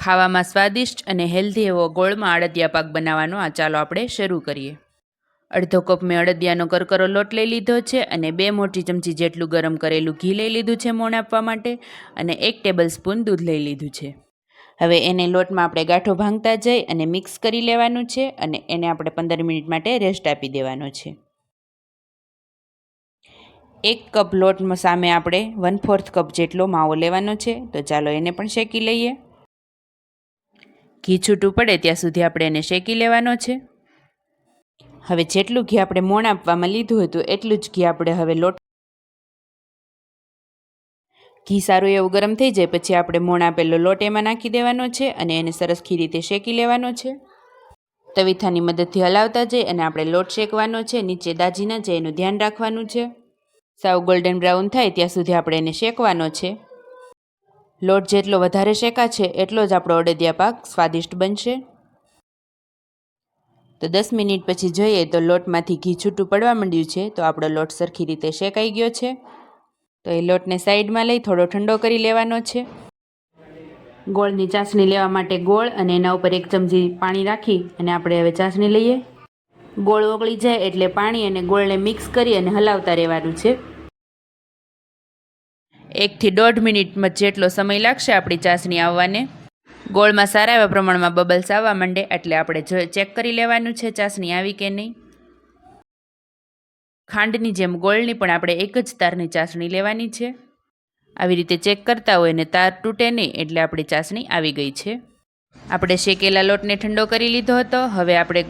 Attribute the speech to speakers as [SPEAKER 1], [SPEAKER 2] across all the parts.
[SPEAKER 1] ખાવામાં સ્વાદિષ્ટ અને હેલ્ધી એવો ગોળમાં અડદિયા પાક બનાવવાનો ચાલો આપણે શરૂ કરીએ। અડધો કપ મેં અડદિયાનો કરકરો લોટ લઈ લીધો છે અને 2 મોટી ચમચી જેટલું ગરમ કરેલું ઘી લઈ લીધું છે મોણ આપવા માટે અને 1 ટેબલ સ્પૂન દૂધ લઈ લીધું છે। હવે એને લોટમાં આપણે ગાંઠો ભાંગતા જઈ અને મિક્સ કરી લેવાનું છે અને એને આપણે 15 મિનિટ માટે રેસ્ટ આપી દેવાનો છે। 1 કપ લોટમાં સામે આપણે 1/4 કપ જેટલો માવો લેવાનો છે, તો ચાલો એને પણ શેકી લઈએ। ઘી છૂટું પડે ત્યાં સુધી આપણે એને શેકી લેવાનો છે। હવે જેટલું ઘી આપણે મોણ આપવામાં લીધું હતું એટલું જ ઘી આપણે હવે ઘી સારું એવું ગરમ થઈ જાય પછી આપણે મોણ આપેલો લોટ એમાં નાખી દેવાનો છે અને એને સરસથી રીતે શેકી લેવાનો છે। તવીથાની મદદથી હલાવતા જઈ અને આપણે લોટ શેકવાનો છે, નીચે દાજી ન જાય એનું ધ્યાન રાખવાનું છે। સાવ ગોલ્ડન બ્રાઉન થાય ત્યાં સુધી આપણે એને શેકવાનો છે। લોટ જેટલો વધારે શેકાશે એટલો જ આપણો અડદિયા પાક સ્વાદિષ્ટ બનશે। તો 10 મિનિટ પછી જોઈએ તો લોટમાંથી ઘી છૂટું પડવા માંડ્યું છે, તો આપણો લોટ સરખી રીતે શેકાઈ ગયો છે। તો એ લોટને સાઈડમાં લઈ થોડો ઠંડો કરી લેવાનો છે। ગોળની ચાસણી લેવા માટે ગોળ અને એના ઉપર 1 ચમચી પાણી રાખી અને આપણે હવે ચાસણી લઈએ। ગોળ ઓગળી જાય એટલે પાણી અને ગોળને મિક્સ કરી અને હલાવતા રહેવાનું છે। 1 થી 1.5 મિનિટમાં જેટલો સમય લાગશે આપણી ચાસણી આવવાને। ગોળમાં સારા એવા પ્રમાણમાં બબલ્સ આવવા માંડે એટલે આપણે ચેક કરી લેવાનું છે ચાસણી આવી કે નહીં। ખાંડની જેમ ગોળની પણ આપણે એક જ તારની ચાસણી લેવાની છે। આવી રીતે ચેક કરતા હોય ને તાર તૂટે નહીં એટલે આપણી ચાસણી આવી ગઈ છે। આપણે શેકેલા લોટને ઠંડો કરી લીધો હતો, હવે આપણે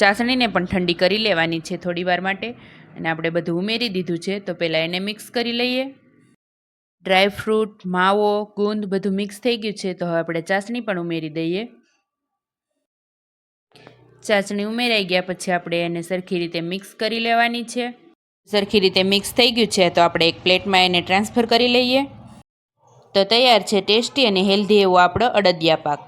[SPEAKER 1] ચાસણીને પણ ઠંડી કરી લેવાની છે થોડી વાર માટે અને આપણે બધું ઉમેરી દીધું છે, તો પહેલાં એને મિક્સ કરી લઈએ। ડ્રાયફ્રૂટ, માવો, ગુંદ બધું મિક્સ થઈ ગયું છે, તો હવે આપણે ચાસણી પણ ઉમેરી દઈએ। ચાસણી ઉમેરાઈ ગયા પછી આપણે એને સરખી રીતે મિક્સ કરી લેવાની છે। સરખી રીતે મિક્સ થઈ ગયું છે તો આપણે એક પ્લેટમાં એને ટ્રાન્સફર કરી લઈએ। તો તૈયાર છે ટેસ્ટી અને હેલ્ધી એવો આપણો અડદિયા પાક।